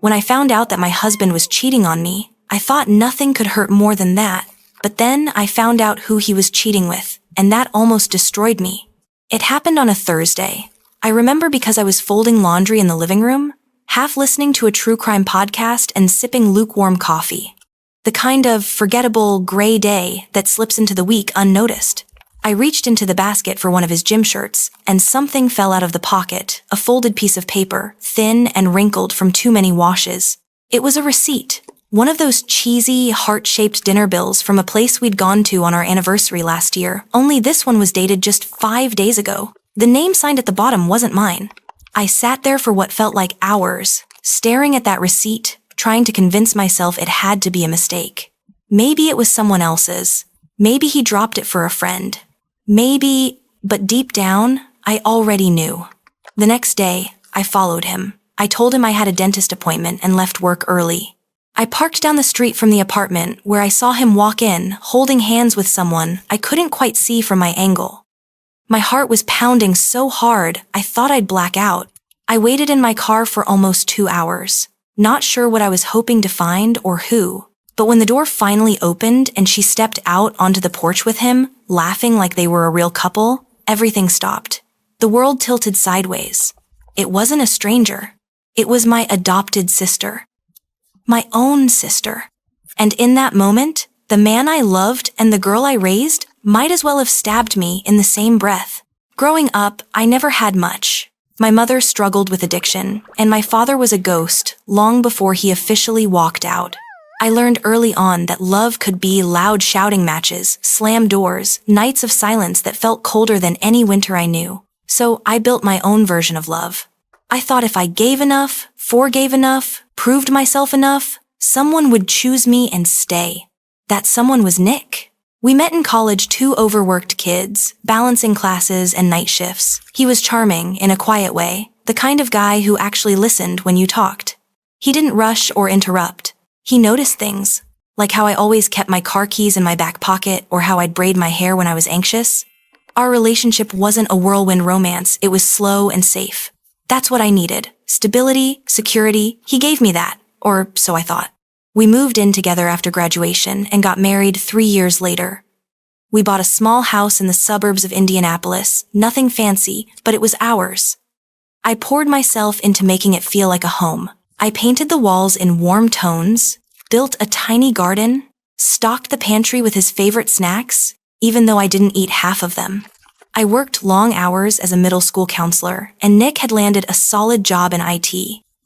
When I found out that my husband was cheating on me, I thought nothing could hurt more than that. But then I found out who he was cheating with, and that almost destroyed me. It happened on a Thursday. I remember because I was folding laundry in the living room, half listening to a true crime podcast and sipping lukewarm coffee. The kind of forgettable gray day that slips into the week unnoticed. I reached into the basket for one of his gym shirts, and something fell out of the pocket, a folded piece of paper, thin and wrinkled from too many washes. It was a receipt, one of those cheesy, heart-shaped dinner bills from a place we'd gone to on our anniversary last year, only this one was dated just 5 days ago. The name signed at the bottom wasn't mine. I sat there for what felt like hours, staring at that receipt, trying to convince myself it had to be a mistake. Maybe it was someone else's. Maybe he dropped it for a friend. Maybe, but deep down, I already knew. The next day, I followed him. I told him I had a dentist appointment and left work early. I parked down the street from the apartment where I saw him walk in, holding hands with someone I couldn't quite see from my angle. My heart was pounding so hard, I thought I'd black out. I waited in my car for almost 2 hours, not sure what I was hoping to find or who. But when the door finally opened and she stepped out onto the porch with him, laughing like they were a real couple, everything stopped. The world tilted sideways. It wasn't a stranger. It was my adopted sister. My own sister. And in that moment, the man I loved and the girl I raised might as well have stabbed me in the same breath. Growing up, I never had much. My mother struggled with addiction, and my father was a ghost long before he officially walked out. I learned early on that love could be loud shouting matches, slammed doors, nights of silence that felt colder than any winter I knew. So I built my own version of love. I thought if I gave enough, forgave enough, proved myself enough, someone would choose me and stay. That someone was Nick. We met in college, 2 overworked kids, balancing classes and night shifts. He was charming in a quiet way, the kind of guy who actually listened when you talked. He didn't rush or interrupt. He noticed things, like how I always kept my car keys in my back pocket or how I'd braid my hair when I was anxious. Our relationship wasn't a whirlwind romance, it was slow and safe. That's what I needed. Stability, security, he gave me that, or so I thought. We moved in together after graduation and got married 3 years later. We bought a small house in the suburbs of Indianapolis, nothing fancy, but it was ours. I poured myself into making it feel like a home. I painted the walls in warm tones, built a tiny garden, stocked the pantry with his favorite snacks, even though I didn't eat half of them. I worked long hours as a middle school counselor, and Nick had landed a solid job in IT.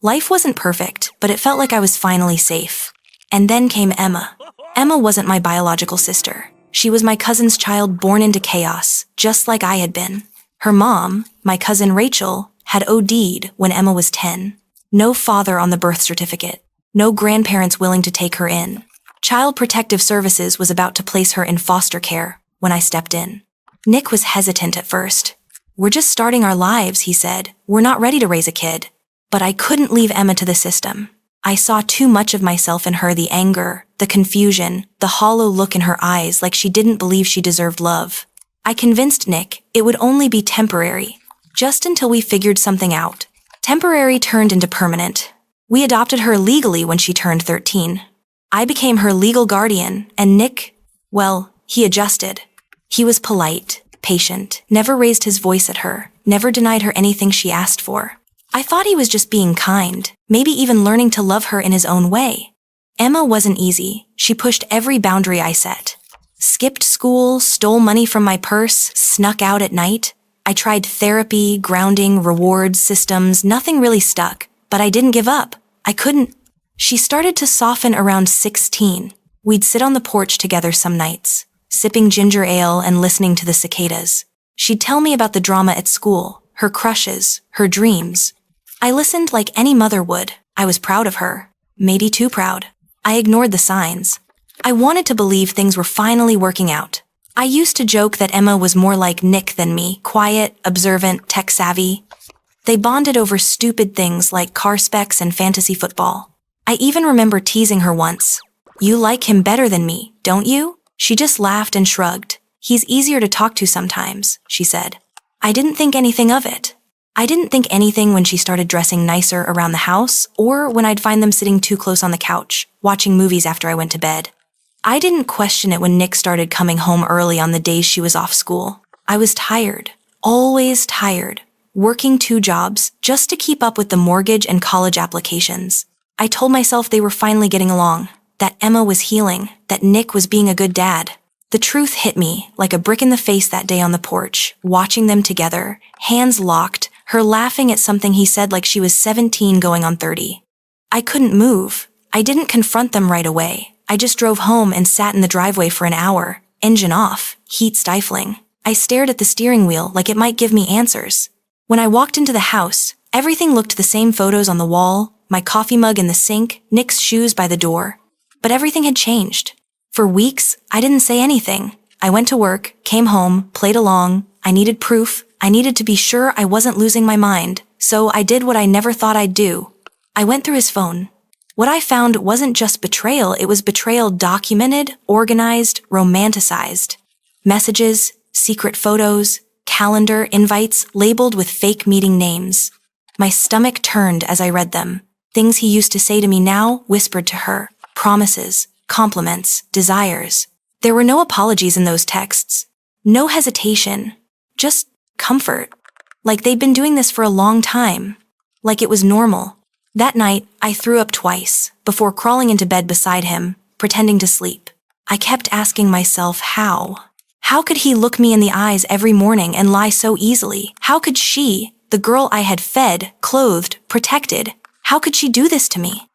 Life wasn't perfect, but it felt like I was finally safe. And then came Emma. Emma wasn't my biological sister. She was my cousin's child born into chaos, just like I had been. Her mom, my cousin Rachel, had OD'd when Emma was 10. No father on the birth certificate. No grandparents willing to take her in. Child Protective Services was about to place her in foster care when I stepped in. Nick was hesitant at first. "We're just starting our lives," he said. "We're not ready to raise a kid." But I couldn't leave Emma to the system. I saw too much of myself in her, the anger, the confusion, the hollow look in her eyes like she didn't believe she deserved love. I convinced Nick it would only be temporary, just until we figured something out. Temporary turned into permanent. We adopted her legally when she turned 13. I became her legal guardian, and Nick, well, he adjusted. He was polite, patient, never raised his voice at her, never denied her anything she asked for. I thought he was just being kind, maybe even learning to love her in his own way. Emma wasn't easy. She pushed every boundary I set. Skipped school, stole money from my purse, snuck out at night. I tried therapy, grounding, rewards, systems, nothing really stuck, but I didn't give up. I couldn't. She started to soften around 16. We'd sit on the porch together some nights, sipping ginger ale and listening to the cicadas. She'd tell me about the drama at school, her crushes, her dreams. I listened like any mother would. I was proud of her, maybe too proud. I ignored the signs. I wanted to believe things were finally working out. I used to joke that Emma was more like Nick than me, quiet, observant, tech-savvy. They bonded over stupid things like car specs and fantasy football. I even remember teasing her once. "You like him better than me, don't you?" She just laughed and shrugged. "He's easier to talk to sometimes," she said. I didn't think anything of it. I didn't think anything when she started dressing nicer around the house, or when I'd find them sitting too close on the couch, watching movies after I went to bed. I didn't question it when Nick started coming home early on the days she was off school. I was tired, always tired, working 2 jobs just to keep up with the mortgage and college applications. I told myself they were finally getting along, that Emma was healing, that Nick was being a good dad. The truth hit me like a brick in the face that day on the porch, watching them together, hands locked, her laughing at something he said like she was 17 going on 30. I couldn't move. I didn't confront them right away. I just drove home and sat in the driveway for an hour, engine off, heat stifling. I stared at the steering wheel like it might give me answers. When I walked into the house, everything looked the same: photos on the wall, my coffee mug in the sink, Nick's shoes by the door. But everything had changed. For weeks, I didn't say anything. I went to work, came home, played along. I needed proof. I needed to be sure I wasn't losing my mind, so I did what I never thought I'd do. I went through his phone. What I found wasn't just betrayal, it was betrayal documented, organized, romanticized. Messages, secret photos, calendar invites labeled with fake meeting names. My stomach turned as I read them. Things he used to say to me now, whispered to her. Promises, compliments, desires. There were no apologies in those texts. No hesitation. Just comfort. Like they'd been doing this for a long time. Like it was normal. That night, I threw up twice, before crawling into bed beside him, pretending to sleep. I kept asking myself how. How could he look me in the eyes every morning and lie so easily? How could she, the girl I had fed, clothed, protected, how could she do this to me?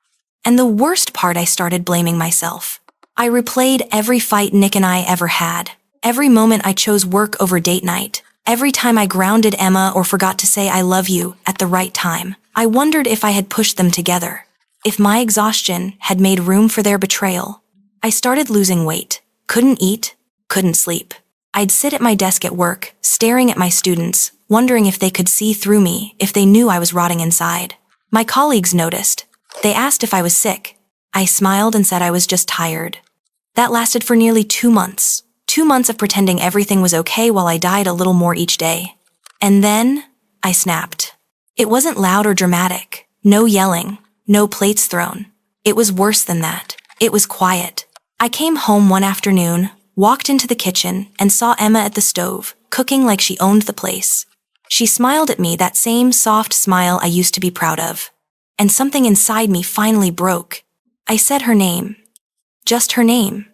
And the worst part, I started blaming myself. I replayed every fight Nick and I ever had. Every moment I chose work over date night. Every time I grounded Emma or forgot to say I love you at the right time. I wondered if I had pushed them together. If my exhaustion had made room for their betrayal. I started losing weight. Couldn't eat. Couldn't sleep. I'd sit at my desk at work, staring at my students, wondering if they could see through me, if they knew I was rotting inside. My colleagues noticed. They asked if I was sick. I smiled and said I was just tired. That lasted for nearly 2 months. 2 months of pretending everything was okay while I died a little more each day. And then, I snapped. It wasn't loud or dramatic. No yelling. No plates thrown. It was worse than that. It was quiet. I came home one afternoon, walked into the kitchen, and saw Emma at the stove, cooking like she owned the place. She smiled at me, that same soft smile I used to be proud of. And something inside me finally broke. I said her name. Just her name.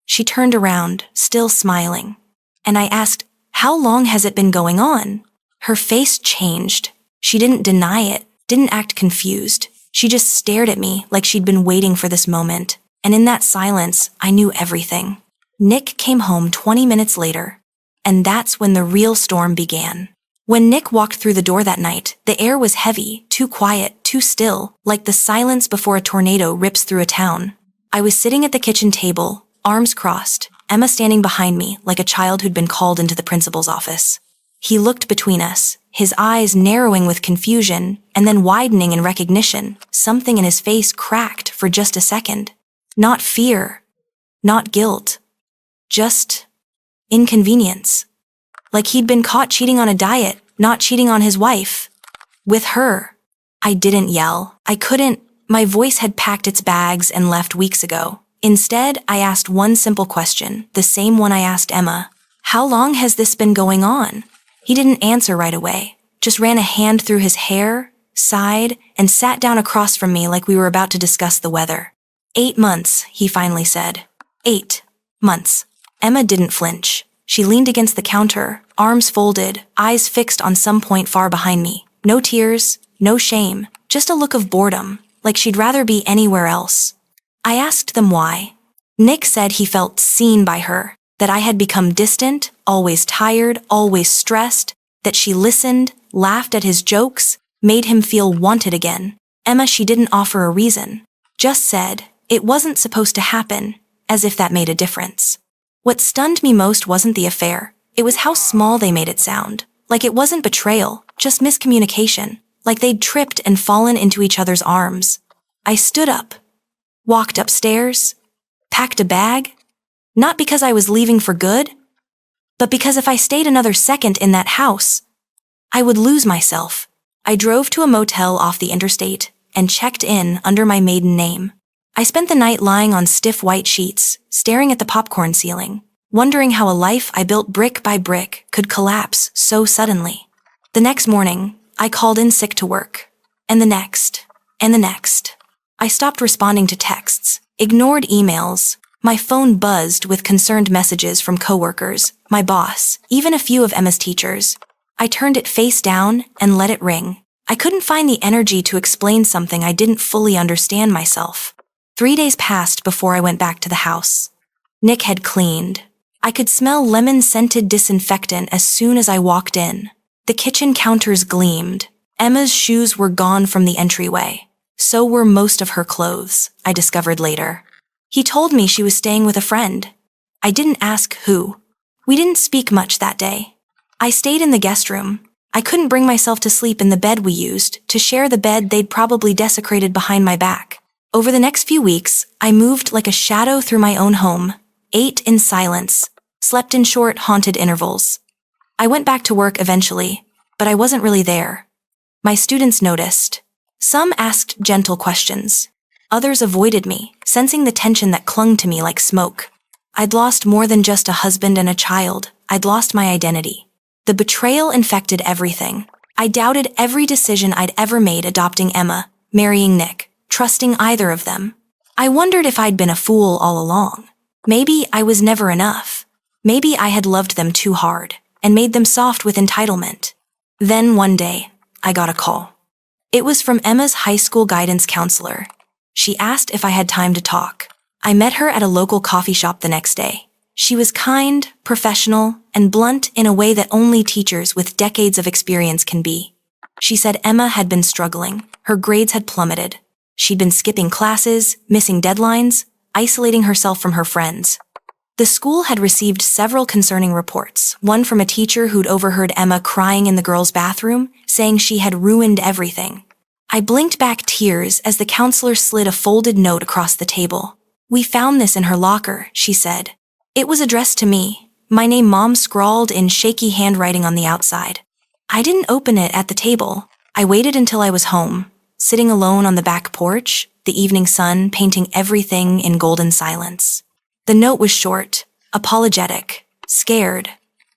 She turned around, still smiling. And I asked, "How long has it been going on?" Her face changed. She didn't deny it, didn't act confused. She just stared at me like she'd been waiting for this moment. And in that silence, I knew everything. Nick came home 20 minutes later. And that's when the real storm began. When Nick walked through the door that night, the air was heavy, too quiet, too still, like the silence before a tornado rips through a town. I was sitting at the kitchen table, arms crossed, Emma standing behind me like a child who'd been called into the principal's office. He looked between us, his eyes narrowing with confusion and then widening in recognition. Something in his face cracked for just a second. Not fear, not guilt, just inconvenience. Like he'd been caught cheating on a diet, not cheating on his wife. With her. I didn't yell. I couldn't. My voice had packed its bags and left weeks ago. Instead, I asked one simple question, the same one I asked Emma. How long has this been going on? He didn't answer right away, just ran a hand through his hair, sighed, and sat down across from me like we were about to discuss the weather. 8 months, he finally said. 8 months. Emma didn't flinch. She leaned against the counter, arms folded, eyes fixed on some point far behind me. No tears, no shame, just a look of boredom, like she'd rather be anywhere else. I asked them why. Nick said he felt seen by her, that I had become distant, always tired, always stressed, that she listened, laughed at his jokes, made him feel wanted again. Emma, she didn't offer a reason, just said, it wasn't supposed to happen, as if that made a difference. What stunned me most wasn't the affair, it was how small they made it sound. Like it wasn't betrayal, just miscommunication, like they'd tripped and fallen into each other's arms. I stood up, walked upstairs, packed a bag, not because I was leaving for good, but because if I stayed another second in that house, I would lose myself. I drove to a motel off the interstate and checked in under my maiden name. I spent the night lying on stiff white sheets, staring at the popcorn ceiling, wondering how a life I built brick by brick could collapse so suddenly. The next morning, I called in sick to work. And the next. And the next. I stopped responding to texts, ignored emails. My phone buzzed with concerned messages from coworkers, my boss, even a few of Emma's teachers. I turned it face down and let it ring. I couldn't find the energy to explain something I didn't fully understand myself. 3 days passed before I went back to the house. Nick had cleaned. I could smell lemon-scented disinfectant as soon as I walked in. The kitchen counters gleamed. Emma's shoes were gone from the entryway. So were most of her clothes, I discovered later. He told me she was staying with a friend. I didn't ask who. We didn't speak much that day. I stayed in the guest room. I couldn't bring myself to sleep in the bed we used, to share the bed they'd probably desecrated behind my back. Over the next few weeks, I moved like a shadow through my own home, ate in silence, slept in short, haunted intervals. I went back to work eventually, but I wasn't really there. My students noticed. Some asked gentle questions. Others avoided me, sensing the tension that clung to me like smoke. I'd lost more than just a husband and a child. I'd lost my identity. The betrayal infected everything. I doubted every decision I'd ever made, adopting Emma, marrying Nick, trusting either of them. I wondered if I'd been a fool all along. Maybe I was never enough. Maybe I had loved them too hard and made them soft with entitlement. Then one day, I got a call. It was from Emma's high school guidance counselor. She asked if I had time to talk. I met her at a local coffee shop the next day. She was kind, professional, and blunt in a way that only teachers with decades of experience can be. She said Emma had been struggling. Her grades had plummeted. She'd been skipping classes, missing deadlines, isolating herself from her friends. The school had received several concerning reports, one from a teacher who'd overheard Emma crying in the girls' bathroom, saying she had ruined everything. I blinked back tears as the counselor slid a folded note across the table. "We found this in her locker," she said. It was addressed to me, my name Mom scrawled in shaky handwriting on the outside. I didn't open it at the table. I waited until I was home, sitting alone on the back porch, the evening sun painting everything in golden silence. The note was short, apologetic, scared.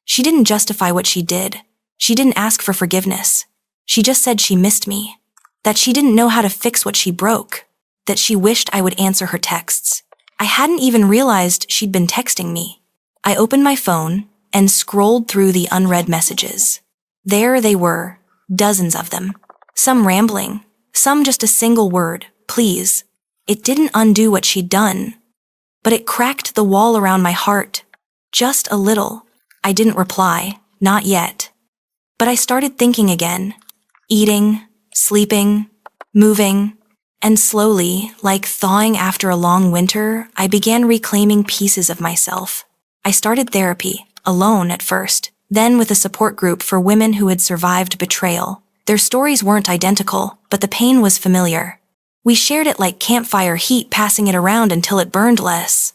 She didn't justify what she did. She didn't ask for forgiveness. She just said she missed me, that she didn't know how to fix what she broke, that she wished I would answer her texts. I hadn't even realized she'd been texting me. I opened my phone and scrolled through the unread messages. There they were, dozens of them. Some rambling, some just a single word, please. It didn't undo what she'd done, but it cracked the wall around my heart. Just a little. I didn't reply, not yet. But I started thinking again. Eating, sleeping, moving, and slowly, like thawing after a long winter, I began reclaiming pieces of myself. I started therapy, alone at first, then with a support group for women who had survived betrayal. Their stories weren't identical, but the pain was familiar. We shared it like campfire heat, passing it around until it burned less.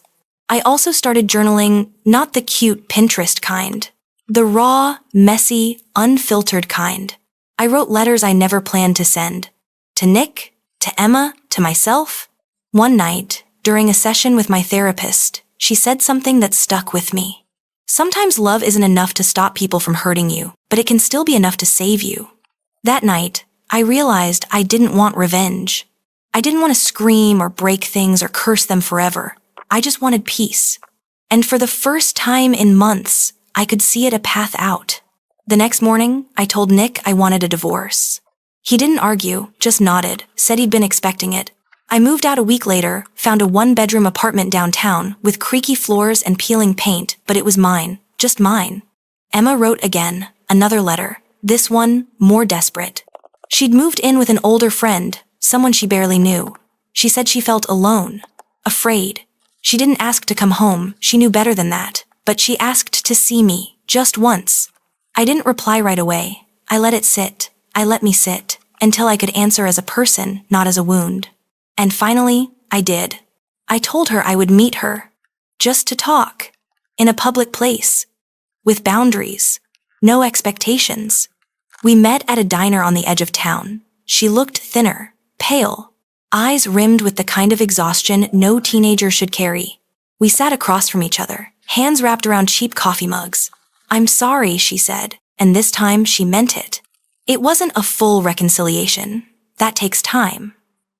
I also started journaling, not the cute Pinterest kind. The raw, messy, unfiltered kind. I wrote letters I never planned to send. To Nick, to Emma, to myself. One night, during a session with my therapist, she said something that stuck with me. Sometimes love isn't enough to stop people from hurting you, but it can still be enough to save you. That night, I realized I didn't want revenge. I didn't want to scream or break things or curse them forever. I just wanted peace. And for the first time in months, I could see it a path out. The next morning, I told Nick I wanted a divorce. He didn't argue, just nodded, said he'd been expecting it. I moved out a week later, found a one-bedroom apartment downtown with creaky floors and peeling paint, but it was mine, just mine. Emma wrote again, another letter, this one more desperate. She'd moved in with an older friend, someone she barely knew. She said she felt alone, afraid. She didn't ask to come home, she knew better than that, but she asked to see me, just once. I didn't reply right away. I let it sit. I let me sit, until I could answer as a person, not as a wound. And finally, I did. I told her I would meet her, just to talk, in a public place, with boundaries, no expectations. We met at a diner on the edge of town. She looked thinner, pale, eyes rimmed with the kind of exhaustion no teenager should carry. We sat across from each other, hands wrapped around cheap coffee mugs. "I'm sorry," she said, and this time she meant it. It wasn't a full reconciliation. That takes time.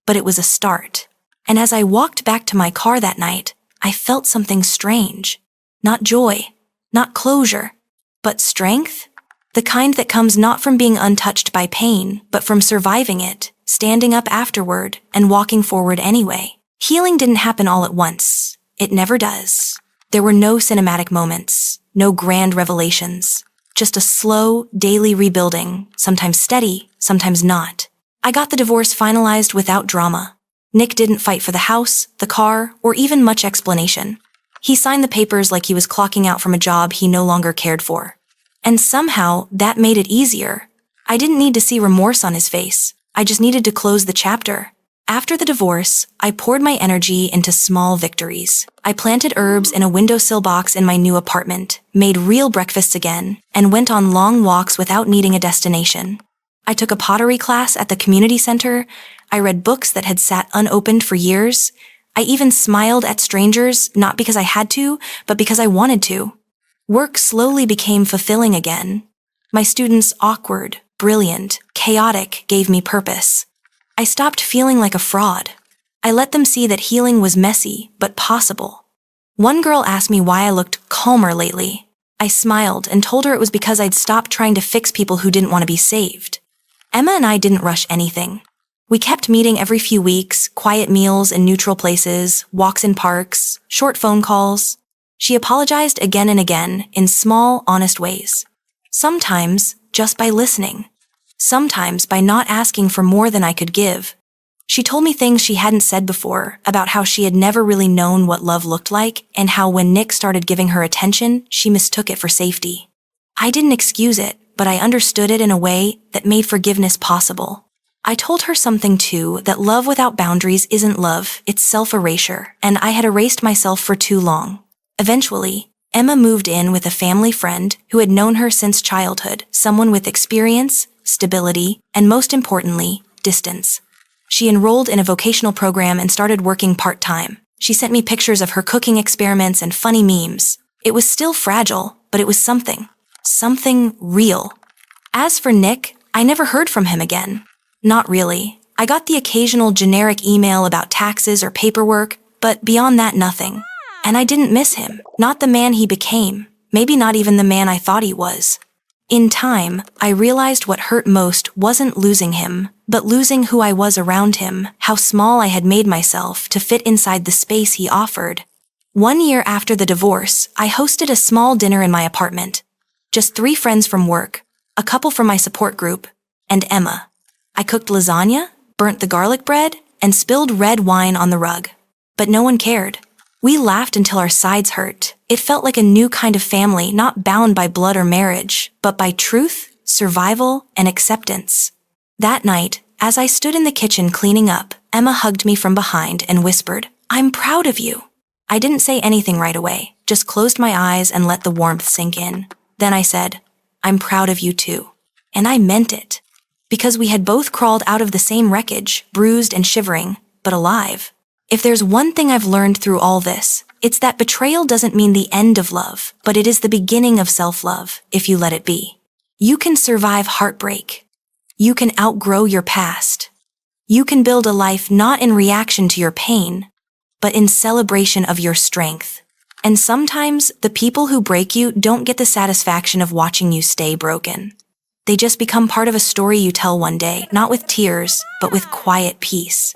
But it was a start. And as I walked back to my car that night, I felt something strange. Not joy, not closure, but strength. The kind that comes not from being untouched by pain, but from surviving it, standing up afterward, and walking forward anyway. Healing didn't happen all at once. It never does. There were no cinematic moments, no grand revelations. Just a slow, daily rebuilding, sometimes steady, sometimes not. I got the divorce finalized without drama. Nick didn't fight for the house, the car, or even much explanation. He signed the papers like he was clocking out from a job he no longer cared for. And somehow, that made it easier. I didn't need to see remorse on his face. I just needed to close the chapter. After the divorce, I poured my energy into small victories. I planted herbs in a windowsill box in my new apartment, made real breakfasts again, and went on long walks without needing a destination. I took a pottery class at the community center. I read books that had sat unopened for years. I even smiled at strangers, not because I had to, but because I wanted to. Work slowly became fulfilling again. My students, awkward, brilliant, chaotic, gave me purpose. I stopped feeling like a fraud. I let them see that healing was messy, but possible. One girl asked me why I looked calmer lately. I smiled and told her it was because I'd stopped trying to fix people who didn't want to be saved. Emma and I didn't rush anything. We kept meeting every few weeks, quiet meals in neutral places, walks in parks, short phone calls. She apologized again and again in small, honest ways. Sometimes just by listening. Sometimes by not asking for more than I could give. She told me things she hadn't said before about how she had never really known what love looked like and how when Nick started giving her attention, she mistook it for safety. I didn't excuse it, but I understood it in a way that made forgiveness possible. I told her something too, that love without boundaries isn't love, it's self-erasure, and I had erased myself for too long. Eventually, Emma moved in with a family friend who had known her since childhood, someone with experience, stability, and most importantly, distance. She enrolled in a vocational program and started working part-time. She sent me pictures of her cooking experiments and funny memes. It was still fragile, but it was something. Something real. As for Nick, I never heard from him again. Not really. I got the occasional generic email about taxes or paperwork, but beyond that, nothing. And I didn't miss him. Not the man he became. Maybe not even the man I thought he was. In time, I realized what hurt most wasn't losing him, but losing who I was around him, how small I had made myself to fit inside the space he offered. 1 year after the divorce, I hosted a small dinner in my apartment. Just 3 friends from work, a couple from my support group, and Emma. I cooked lasagna, burnt the garlic bread, and spilled red wine on the rug. But no one cared. We laughed until our sides hurt. It felt like a new kind of family, not bound by blood or marriage, but by truth, survival, and acceptance. That night, as I stood in the kitchen cleaning up, Emma hugged me from behind and whispered, "I'm proud of you." I didn't say anything right away, just closed my eyes and let the warmth sink in. Then I said, "I'm proud of you too." And I meant it. Because we had both crawled out of the same wreckage, bruised and shivering, but alive. If there's one thing I've learned through all this, it's that betrayal doesn't mean the end of love, but it is the beginning of self-love, if you let it be. You can survive heartbreak. You can outgrow your past. You can build a life not in reaction to your pain, but in celebration of your strength. And sometimes, the people who break you don't get the satisfaction of watching you stay broken. They just become part of a story you tell one day, not with tears, but with quiet peace.